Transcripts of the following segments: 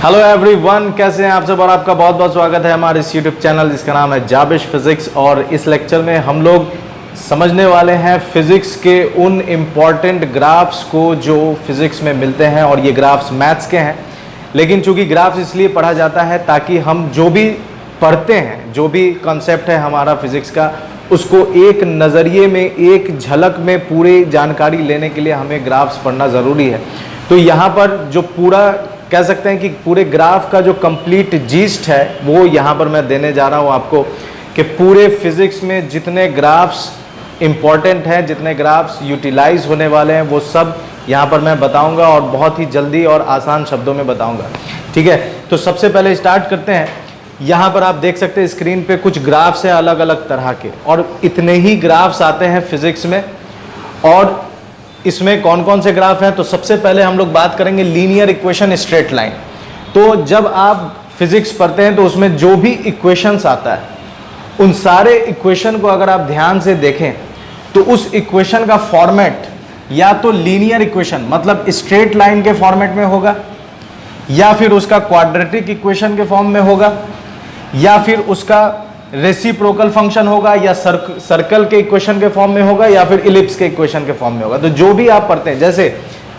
Hello everyone, कैसे हैं आप सब। और आपका बहुत बहुत स्वागत है हमारे इस यूट्यूब चैनल जिसका नाम है जाबिश फिजिक्स। और इस लेक्चर में हम लोग समझने वाले हैं फिजिक्स के उन इम्पॉर्टेंट ग्राफ्स को जो फिजिक्स में मिलते हैं। और ये ग्राफ्स मैथ्स के हैं, लेकिन चूंकि ग्राफ्स इसलिए पढ़ा जाता है ताकि हम जो भी पढ़ते हैं, जो भी कॉन्सेप्ट है हमारा फिजिक्स का, उसको एक नज़रिए में, एक झलक में पूरी जानकारी लेने के लिए हमें ग्राफ्स पढ़ना ज़रूरी है। तो यहाँ पर जो पूरा कह सकते हैं कि पूरे ग्राफ का जो कंप्लीट जीस्ट है वो यहाँ पर मैं देने जा रहा हूँ आपको, कि पूरे फिजिक्स में जितने ग्राफ्स इम्पॉर्टेंट हैं, जितने ग्राफ्स यूटिलाइज होने वाले हैं, वो सब यहाँ पर मैं बताऊँगा और बहुत ही जल्दी और आसान शब्दों में बताऊँगा। ठीक है, तो सबसे पहले स्टार्ट करते हैं। यहाँ पर आप देख सकते हैं स्क्रीन पे कुछ ग्राफ्स हैं अलग अलग तरह के, और इतने ही ग्राफ्स आते हैं फिजिक्स में। और इसमें कौन कौन से ग्राफ हैं, तो सबसे पहले हम लोग बात करेंगे लीनियर इक्वेशन स्ट्रेट लाइन। तो जब आप फिजिक्स पढ़ते हैं तो उसमें जो भी इक्वेशंस आता है, उन सारे इक्वेशन को अगर आप ध्यान से देखें तो उस इक्वेशन का फॉर्मेट या तो लीनियर इक्वेशन मतलब स्ट्रेट लाइन के फॉर्मेट में होगा, या फिर उसका क्वाड्रेटिक इक्वेशन के फॉर्म में होगा, या फिर उसका रेसिप्रोकल फंक्शन होगा, या सर्कल के इक्वेशन के फॉर्म में होगा, या फिर इलिप्स के इक्वेशन के फॉर्म में होगा। तो जो भी आप पढ़ते हैं, जैसे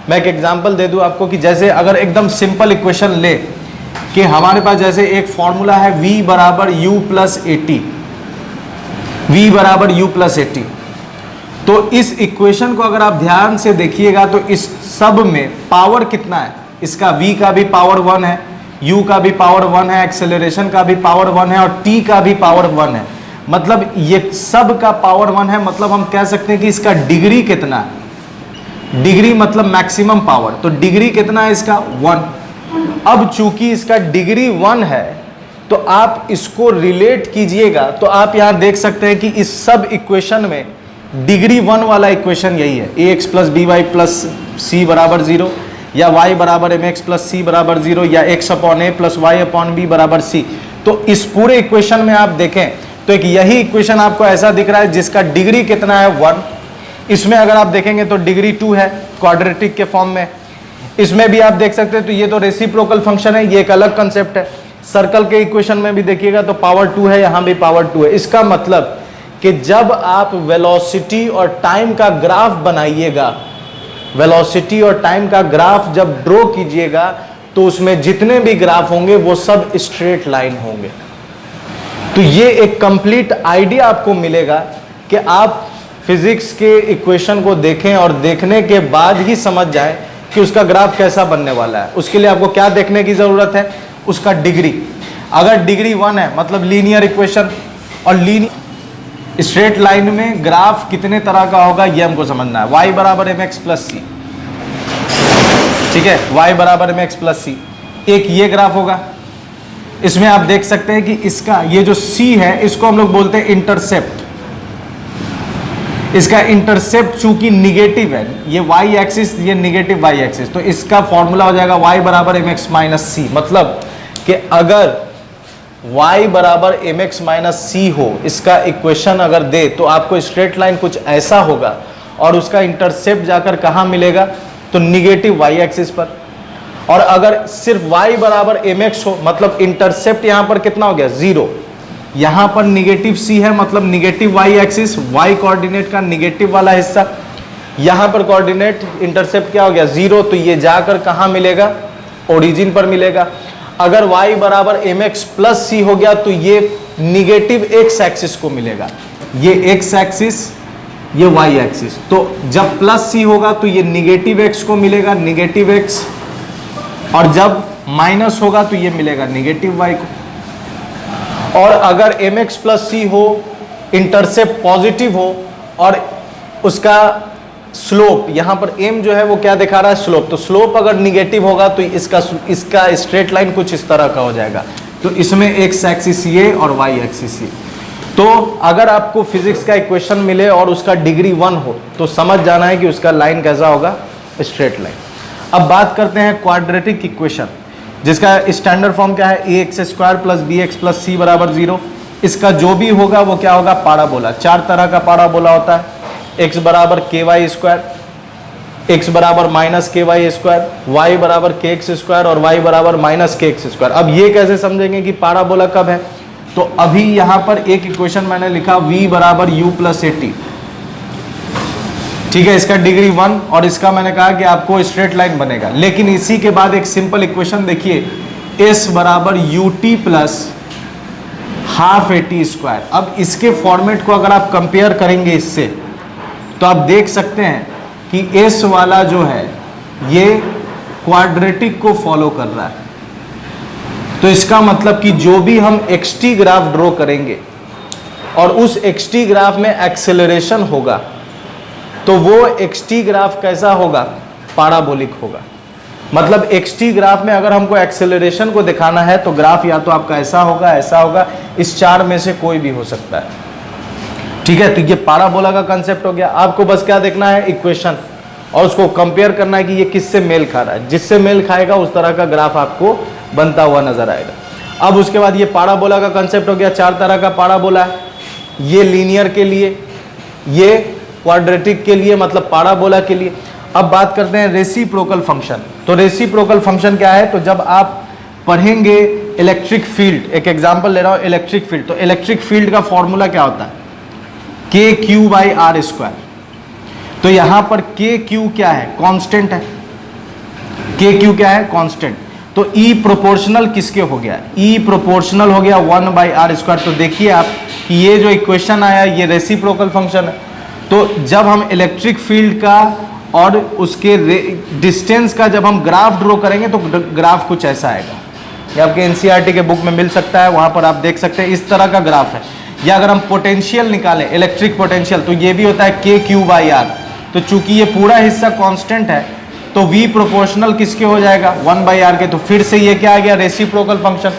मैं एक एग्जांपल दे दूं आपको कि जैसे अगर एकदम सिंपल इक्वेशन ले कि हमारे पास जैसे एक फॉर्मूला है v बराबर u प्लस 80, v बराबर u प्लस 80। तो इस इक्वेशन को अगर आप ध्यान से देखिएगा तो इस सब में पावर कितना है, इसका v का भी पावर 1 है, u का भी पावर 1 है, एक्सेलरेशन का भी पावर 1 है, और t का भी पावर 1 है। मतलब ये सब का पावर 1 है। मतलब हम कह सकते हैं कि इसका डिग्री कितना है, डिग्री मतलब मैक्सिमम पावर। तो डिग्री कितना है इसका 1। अब चूंकि इसका डिग्री 1 है तो आप इसको रिलेट कीजिएगा तो आप यहां देख सकते हैं कि इस सब इक्वेशन में डिग्री 1 वाला इक्वेशन यही है, ax plus b y plus c बराबर 0, या y बराबर mx प्लस सी बराबर 0, या x upon a plus Y upon B बराबर c। तो इस पूरे इक्वेशन में आप देखें तो एक यही इक्वेशन आपको ऐसा दिख रहा है जिसका डिग्री कितना है 1। इसमें अगर आप देखेंगे तो डिग्री 2 है क्वाड्रेटिक के फॉर्म में। इसमें भी आप देख सकते हैं, तो ये तो रेसिप्रोकल फंक्शन है, ये एक अलग कंसेप्ट है। सर्कल के इक्वेशन में भी देखिएगा तो पावर 2 है, यहाँ भी पावर 2 है। इसका मतलब कि जब आप वेलोसिटी और टाइम का ग्राफ बनाइएगा, वेलोसिटी और टाइम का ग्राफ जब ड्रॉ कीजिएगा तो उसमें जितने भी ग्राफ होंगे वो सब स्ट्रेट लाइन होंगे। तो ये एक कंप्लीट आइडिया आपको मिलेगा कि आप फिजिक्स के इक्वेशन को देखें और देखने के बाद ही समझ जाएं कि उसका ग्राफ कैसा बनने वाला है। उसके लिए आपको क्या देखने की जरूरत है, उसका डिग्री। अगर डिग्री 1 है मतलब लीनियर इक्वेशन, और लीनियर स्ट्रेट लाइन में ग्राफ कितने तरह का होगा ये हमको समझना है। y बराबर mx प्लस सी, ठीक है, y बराबर mx प्लस सी। एक ये ग्राफ होगा, इसमें आप देख सकते हैं कि इसका ये जो c है इसको हम लोग बोलते हैं इंटरसेप्ट। इसका इंटरसेप्ट चूंकि निगेटिव है, ये y एक्सिस, ये निगेटिव y एक्सिस, तो इसका फॉर्मूला हो जाएगा y बराबर mx माइनस सी। मतलब कि अगर y बराबर mx माइनस सी हो, इसका इक्वेशन अगर दे तो आपको स्ट्रेट लाइन कुछ ऐसा होगा, और उसका इंटरसेप्ट जाकर कहाँ मिलेगा, तो निगेटिव y एक्सिस पर। और अगर सिर्फ y बराबर mx हो मतलब इंटरसेप्ट यहाँ पर कितना हो गया 0, यहाँ पर निगेटिव c है मतलब negative y axis, y coordinate का निगेटिव वाला हिस्सा, यहाँ पर कोऑर्डिनेट इंटरसेप्ट क्या हो गया 0, तो ये जाकर कहाँ मिलेगा, ओरिजिन पर मिलेगा। अगर y बराबर mx प्लस सी हो गया तो ये निगेटिव x एक्सिस को मिलेगा, ये x एक्सिस, ये y एक्सिस। तो जब प्लस सी होगा तो ये निगेटिव x को मिलेगा, निगेटिव x, और जब माइनस होगा तो ये मिलेगा निगेटिव y को। और अगर mx प्लस सी हो, इंटरसेप्ट पॉजिटिव हो, और उसका स्लोप यहाँ पर m जो है वो क्या दिखा रहा है, स्लोप, तो स्लोप अगर निगेटिव होगा तो इसका स्ट्रेट लाइन कुछ इस तरह का हो जाएगा। तो इसमें x एक्सिस ये और y एक्सिस ये। तो अगर आपको फिजिक्स का इक्वेशन मिले और उसका डिग्री 1 हो तो समझ जाना है कि उसका लाइन कैसा होगा, स्ट्रेट लाइन। अब बात करते हैं क्वाड्रेटिक इक्वेशन, जिसका स्टैंडर्ड फॉर्म क्या है, ax square plus bx plus c बराबर 0। इसका जो भी होगा वो क्या होगा, पाराबोला। 4 तरह का पाराबोला होता है, x बराबर ky स्क्वायर, x बराबर माइनस के वाई स्क्वायर, वाई बराबर के एक्स स्क्वायर और y बराबर माइनस के एक्स स्क्वायर। अब ये कैसे समझेंगे कि पाराबोला कब है? तो अभी यहां पर एक इक्वेशन मैंने लिखा v बराबर u प्लस 80, ठीक है, इसका डिग्री 1 और इसका मैंने कहा कि आपको स्ट्रेट लाइन बनेगा। लेकिन इसी के बाद एक सिंपल इक्वेशन देखिए, s बराबर ut प्लस हाफ 80 स्क्वायर। अब इसके फॉर्मेट को अगर आप कंपेयर करेंगे इससे, तो आप देख सकते हैं कि s वाला जो है ये क्वाड्रेटिक को फॉलो कर रहा है। तो इसका मतलब कि जो भी हम xt ग्राफ ड्रॉ करेंगे और उस xt ग्राफ में एक्सेलरेशन होगा, तो वो xt ग्राफ कैसा होगा? पाराबोलिक होगा। मतलब xt ग्राफ में अगर हमको एक्सेलरेशन को दिखाना है तो ग्राफ या तो आपका ऐसा होगा, ऐसा होगा, इस चार में से कोई भी हो सकता है, ठीक है। तो ये पाराबोला का कंसेप्ट हो गया। आपको बस क्या देखना है? इक्वेशन, और उसको कंपेयर करना है कि ये किससे मेल खा रहा है। जिससे मेल खाएगा उस तरह का ग्राफ आपको बनता हुआ नजर आएगा। अब उसके बाद ये पाराबोला का कंसेप्ट हो गया। चार तरह का पाराबोला है, ये लीनियर के लिए, ये क्वाड्रेटिक के लिए, मतलब पाराबोला के लिए। अब बात करते हैं रेसिप्रोकल फंक्शन। तो रेसिप्रोकल फंक्शन क्या है? तो जब आप पढ़ेंगे इलेक्ट्रिक फील्ड, एक एग्जांपल ले रहा हूं, इलेक्ट्रिक फील्ड, तो इलेक्ट्रिक फील्ड का फॉर्मूला क्या होता है? के क्यू बाई आर स्क्वायर। तो यहां पर के क्यू क्या है? कांस्टेंट है। के क्यू क्या है? कांस्टेंट। तो ई प्रोपोर्शनल किसके हो गया? ई प्रोपोर्शनल हो गया 1 बाई आर स्क्वायर। तो देखिए आप कि ये जो इक्वेशन आया ये रेसिप्रोकल फंक्शन है। तो जब हम इलेक्ट्रिक फील्ड का और उसके डिस्टेंस का जब हम ग्राफ ड्रॉ करेंगे तो ग्राफ कुछ ऐसा आएगा। ये आपके एनसीईआरटी के बुक में मिल सकता है, वहां पर आप देख सकते हैं, इस तरह का ग्राफ है। या अगर हम पोटेंशियल निकालें, इलेक्ट्रिक पोटेंशियल, तो ये भी होता है के क्यू बाई आर। तो चूंकि ये पूरा हिस्सा कांस्टेंट है तो v प्रोपोर्शनल किसके हो जाएगा? 1 बाई आर के। तो फिर से ये क्या आ गया? Reciprocal function.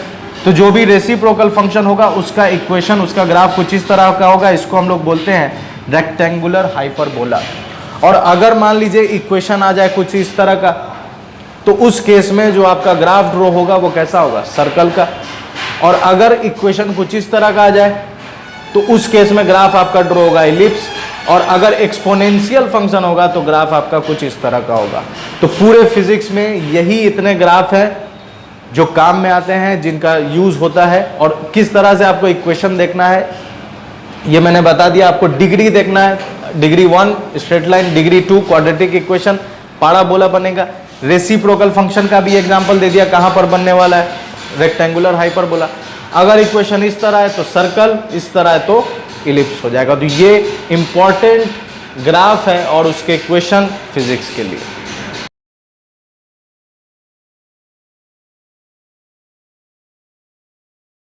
तो जो भी रेसिप्रोकल फंक्शन होगा उसका इक्वेशन, उसका ग्राफ कुछ इस तरह का होगा। इसको हम लोग बोलते हैं रेक्टेंगुलर हाइपरबोला। और अगर मान लीजिए इक्वेशन आ जाए कुछ इस तरह का, तो उस केस में जो आपका ग्राफ ड्रॉ होगा वो कैसा होगा? सर्कल का। और अगर इक्वेशन कुछ इस तरह का आ जाए तो उस केस में ग्राफ आपका ड्रॉ होगा एलिप्स। और अगर एक्सपोनेंशियल फंक्शन होगा तो ग्राफ आपका कुछ इस तरह का होगा। तो पूरे फिजिक्स में यही इतने ग्राफ हैं जो काम में आते हैं, जिनका यूज होता है। और किस तरह से आपको इक्वेशन देखना है ये मैंने बता दिया। आपको डिग्री देखना है, degree 1 straight line, degree 2 quadratic equation, parabola बनेगा। रेसिप्रोकल फंक्शन का भी एग्जांपल दे दिया, कहां पर बनने वाला है? Rectangular hyperbola. अगर इक्वेशन इस तरह है तो सर्कल, इस तरह है तो इलिप्स हो जाएगा। तो ये इंपॉर्टेंट ग्राफ है और उसके इक्वेशन फिजिक्स के लिए।